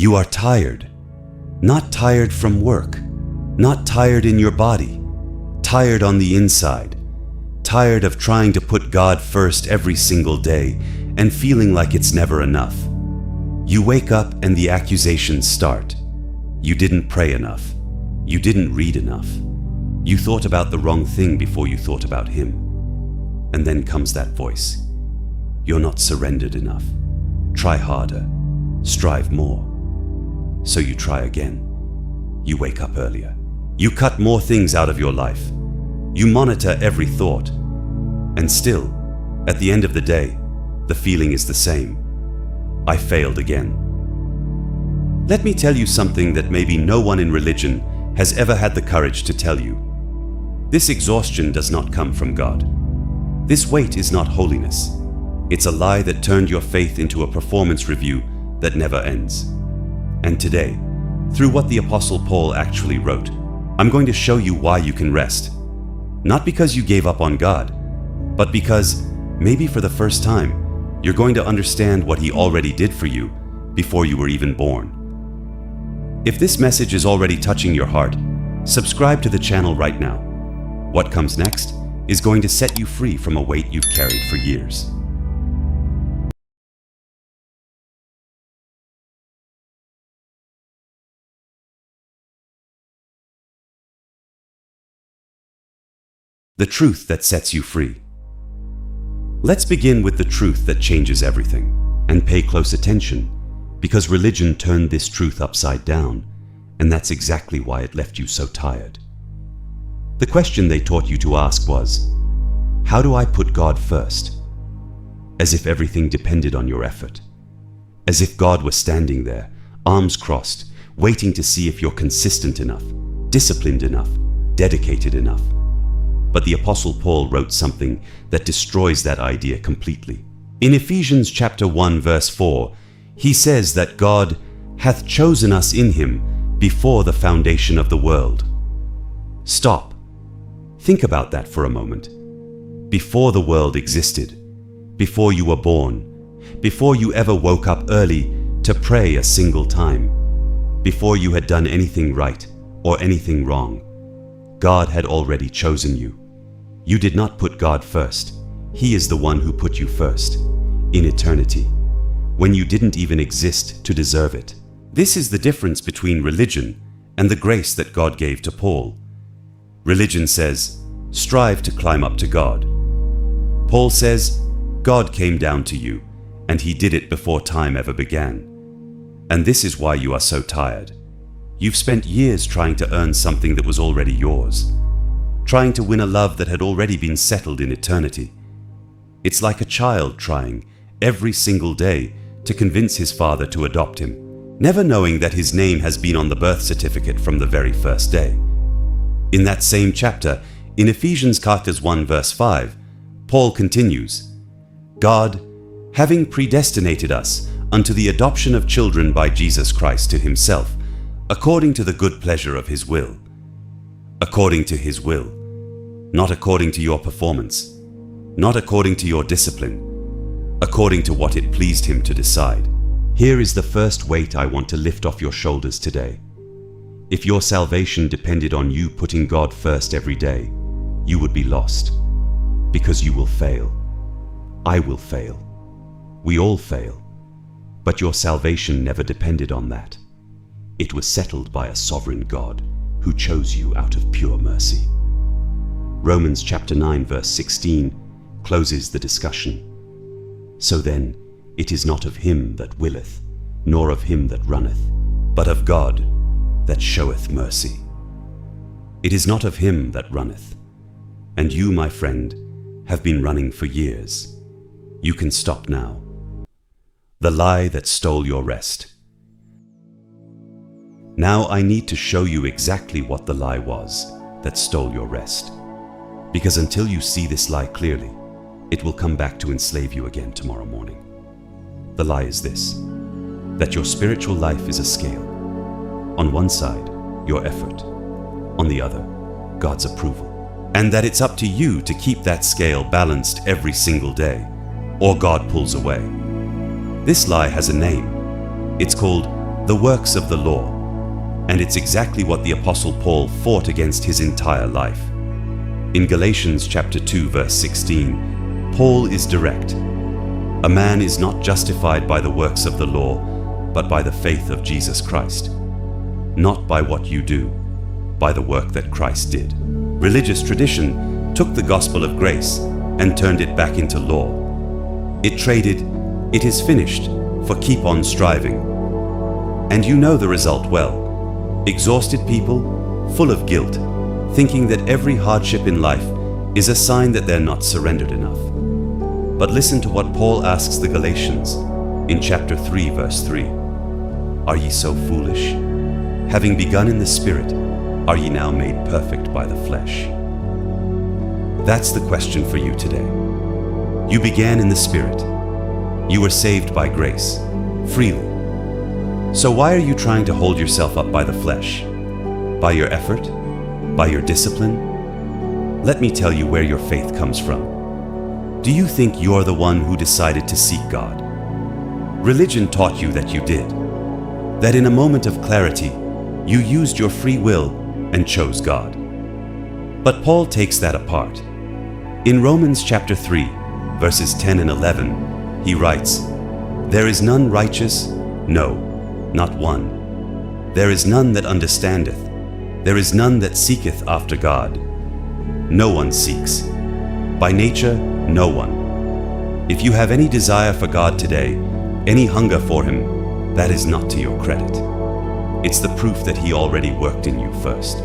You are tired. Not tired from work, not tired in your body, tired on the inside, tired of trying to put God first every single day and feeling like it's never enough. You wake up and the accusations start. You didn't pray enough. You didn't read enough. You thought about the wrong thing before you thought about Him. And then comes that voice. You're not surrendered enough. Try harder. Strive more. So you try again. You wake up earlier. You cut more things out of your life. You monitor every thought. And still, at the end of the day, the feeling is the same. I failed again. Let me tell you something that maybe no one in religion has ever had the courage to tell you. This exhaustion does not come from God. This weight is not holiness. It's a lie that turned your faith into a performance review that never ends. And today, through what the Apostle Paul actually wrote, I'm going to show you why you can rest. Not because you gave up on God, but because, maybe for the first time, you're going to understand what He already did for you before you were even born. If this message is already touching your heart, subscribe to the channel right now. What comes next is going to set you free from a weight you've carried for years. The truth that sets you free. Let's begin with the truth that changes everything, and pay close attention, because religion turned this truth upside down, and that's exactly why it left you so tired. The question they taught you to ask was, how do I put God first? As if everything depended on your effort. As if God was standing there, arms crossed, waiting to see if you're consistent enough, disciplined enough, dedicated enough. But the Apostle Paul wrote something that destroys that idea completely. In Ephesians chapter 1 verse 4, he says that God hath chosen us in Him before the foundation of the world. Stop. Think about that for a moment. Before the world existed, before you were born, before you ever woke up early to pray a single time, before you had done anything right or anything wrong, God had already chosen you. You did not put God first. He is the one who put you first, in eternity, when you didn't even exist to deserve it. This is the difference between religion and the grace that God gave to Paul. Religion says, strive to climb up to God. Paul says, God came down to you, and He did it before time ever began. And this is why you are so tired. You've spent years trying to earn something that was already yours, trying to win a love that had already been settled in eternity. It's like a child trying, every single day, to convince his father to adopt him, never knowing that his name has been on the birth certificate from the very first day. In that same chapter, in Ephesians chapter 1 verse 5, Paul continues, God, having predestinated us unto the adoption of children by Jesus Christ to Himself, according to the good pleasure of His will. According to His will, not according to your performance, not according to your discipline, according to what it pleased Him to decide. Here is the first weight I want to lift off your shoulders today. If your salvation depended on you putting God first every day, you would be lost, because you will fail. I will fail. We all fail. But your salvation never depended on that. It was settled by a sovereign God who chose you out of pure mercy. Romans chapter 9 verse 16 closes the discussion. So then, it is not of him that willeth, nor of him that runneth, but of God that showeth mercy. It is not of him that runneth. And you, my friend, have been running for years. You can stop now. The lie that stole your rest. Now I need to show you exactly what the lie was that stole your rest. Because until you see this lie clearly, it will come back to enslave you again tomorrow morning. The lie is this, that your spiritual life is a scale. On one side, your effort. On the other, God's approval. And that it's up to you to keep that scale balanced every single day, or God pulls away. This lie has a name. It's called the works of the law. And it's exactly what the Apostle Paul fought against his entire life. In Galatians chapter 2, verse 16, Paul is direct. A man is not justified by the works of the law, but by the faith of Jesus Christ. Not by what you do, by the work that Christ did. Religious tradition took the gospel of grace and turned it back into law. It traded, "It is finished," for "keep on striving." And you know the result well. Exhausted people, full of guilt, thinking that every hardship in life is a sign that they're not surrendered enough. But listen to what Paul asks the Galatians in chapter 3, verse 3. "Are ye so foolish? Having begun in the Spirit, are ye now made perfect by the flesh?" That's the question for you today. You began in the Spirit. You were saved by grace, freely. So why are you trying to hold yourself up by the flesh? By your effort? By your discipline? Let me tell you where your faith comes from. Do you think you're the one who decided to seek God? Religion taught you that you did. That in a moment of clarity, you used your free will and chose God. But Paul takes that apart. In Romans chapter 3, verses 10 and 11, he writes, "There is none righteous, no, not one. There is none that understandeth. There is none that seeketh after God. No one seeks. By nature, no one. If you have any desire for God today, any hunger for Him, that is not to your credit. It's the proof that He already worked in you first.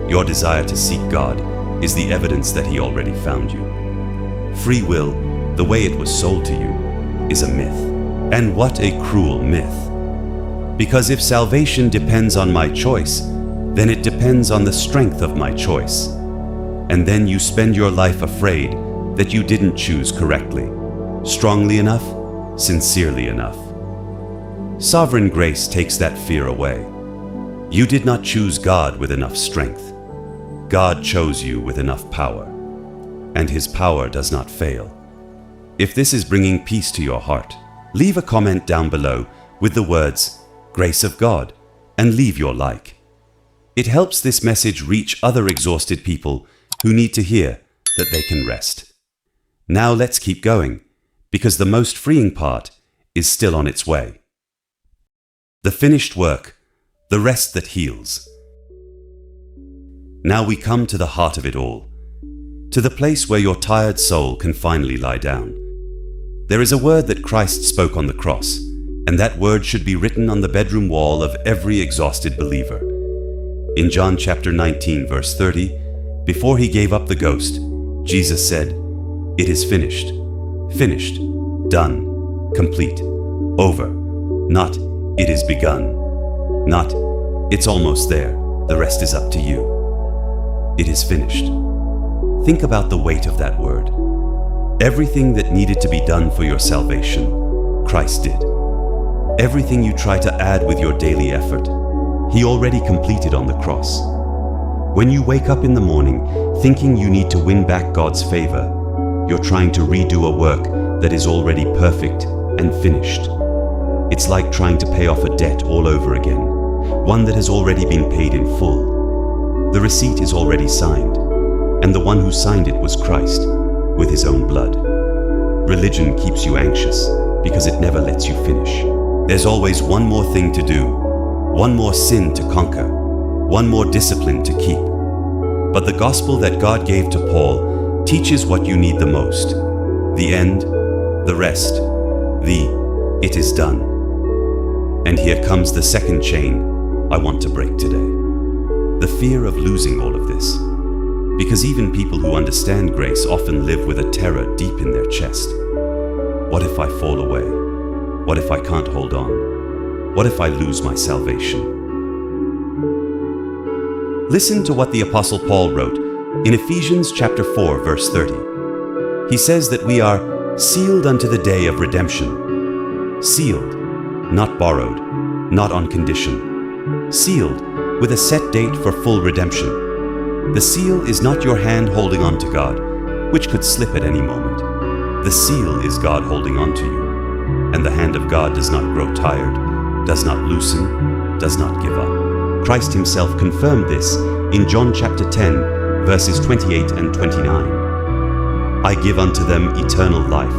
Your desire to seek God is the evidence that He already found you. Free will, the way it was sold to you, is a myth. And what a cruel myth. Because if salvation depends on my choice, then it depends on the strength of my choice. And then you spend your life afraid that you didn't choose correctly, strongly enough, sincerely enough. Sovereign grace takes that fear away. You did not choose God with enough strength. God chose you with enough power. And His power does not fail. If this is bringing peace to your heart, leave a comment down below with the words, "Grace of God," and leave your like. It helps this message reach other exhausted people who need to hear that they can rest. Now let's keep going, because the most freeing part is still on its way. The finished work, the rest that heals. Now we come to the heart of it all, to the place where your tired soul can finally lie down. There is a word that Christ spoke on the cross, and that word should be written on the bedroom wall of every exhausted believer. In John chapter 19, verse 30, before He gave up the ghost, Jesus said, "It is finished, finished, done, complete, over." Not, "It is begun." Not, "It's almost there, the rest is up to you." It is finished. Think about the weight of that word. Everything that needed to be done for your salvation, Christ did. Everything you try to add with your daily effort, He already completed on the cross. When you wake up in the morning thinking you need to win back God's favor, you're trying to redo a work that is already perfect and finished. It's like trying to pay off a debt all over again, one that has already been paid in full. The receipt is already signed, and the one who signed it was Christ, with His own blood. Religion keeps you anxious because it never lets you finish. There's always one more thing to do, one more sin to conquer, one more discipline to keep. But the gospel that God gave to Paul teaches what you need the most: the end, the rest, the "it is done." And here comes the second chain I want to break today. The fear of losing all of this. Because even people who understand grace often live with a terror deep in their chest. What if I fall away? What if I can't hold on? What if I lose my salvation? Listen to what the Apostle Paul wrote in Ephesians chapter 4, verse 30. He says that we are sealed unto the day of redemption. Sealed, not borrowed, not on condition. Sealed with a set date for full redemption. The seal is not your hand holding on to God, which could slip at any moment. The seal is God holding on to you. And the hand of God does not grow tired, does not loosen, does not give up. Christ himself confirmed this in John chapter 10, verses 28 and 29. I give unto them eternal life,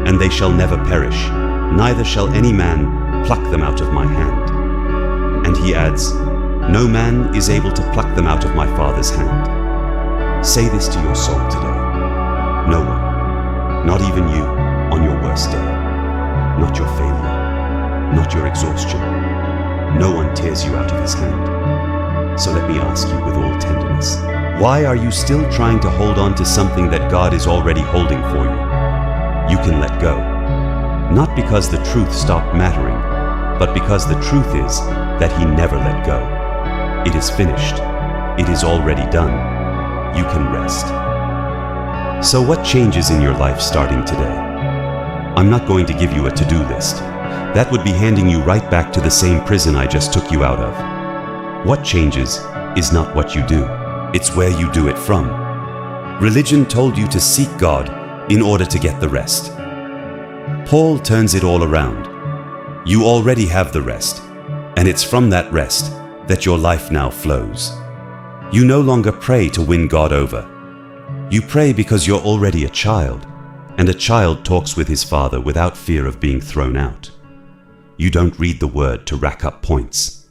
and they shall never perish, neither shall any man pluck them out of my hand. And he adds, no man is able to pluck them out of my Father's hand. Say this to your soul today. No one, not even you, on your worst day. Not your failure, not your exhaustion. No one tears you out of his hand. So let me ask you with all tenderness, why are you still trying to hold on to something that God is already holding for you? You can let go. Not because the truth stopped mattering, but because the truth is that He never let go. It is finished. It is already done. You can rest. So what changes in your life starting today? I'm not going to give you a to-do list. That would be handing you right back to the same prison I just took you out of. What changes is not what you do. It's where you do it from. Religion told you to seek God in order to get the rest. Paul turns it all around. You already have the rest, and it's from that rest that your life now flows. You no longer pray to win God over. You pray because you're already a child, and a child talks with his father without fear of being thrown out. You don't read the word to rack up points.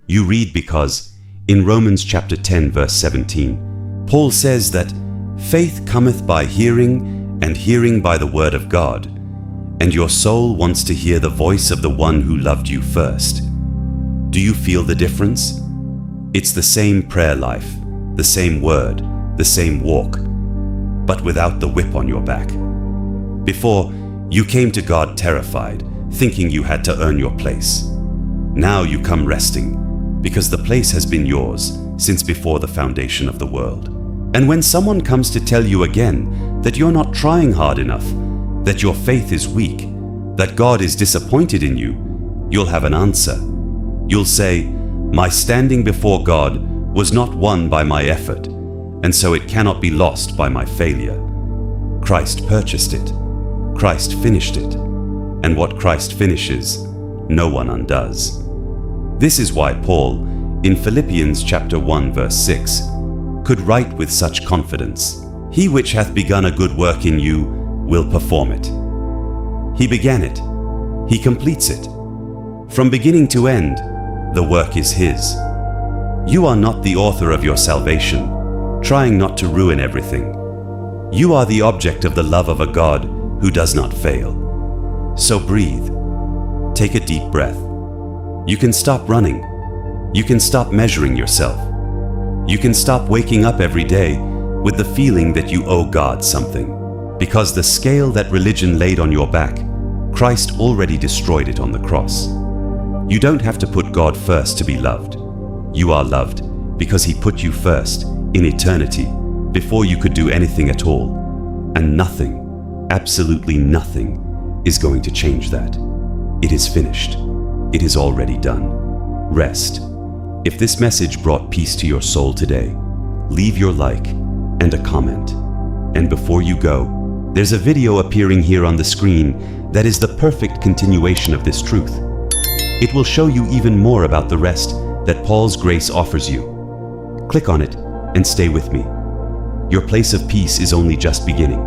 You read because, in Romans chapter 10, verse 17, Paul says that faith cometh by hearing, and hearing by the word of God, and your soul wants to hear the voice of the one who loved you first. Do you feel the difference? It's the same prayer life, the same word, the same walk, but without the whip on your back. Before, you came to God terrified, thinking you had to earn your place. Now you come resting, because the place has been yours since before the foundation of the world. And when someone comes to tell you again that you're not trying hard enough, that your faith is weak, that God is disappointed in you, you'll have an answer. You'll say, my standing before God was not won by my effort, and so it cannot be lost by my failure. Christ purchased it. Christ finished it. And what Christ finishes, no one undoes. This is why Paul, in Philippians chapter 1, verse 6, could write with such confidence, He which hath begun a good work in you will perform it. He began it. He completes it. From beginning to end, the work is His. You are not the author of your salvation, trying not to ruin everything. You are the object of the love of a God who does not fail. So breathe. Take a deep breath. You can stop running. You can stop measuring yourself. You can stop waking up every day with the feeling that you owe God something. Because the scale that religion laid on your back, Christ already destroyed it on the cross. You don't have to put God first to be loved. You are loved because He put you first in eternity before you could do anything at all. And nothing, absolutely nothing, is going to change that. It is finished. It is already done. Rest. If this message brought peace to your soul today, leave your like and a comment. And before you go, there's a video appearing here on the screen that is the perfect continuation of this truth. It will show you even more about the rest that Paul's grace offers you. Click on it and stay with me. Your place of peace is only just beginning.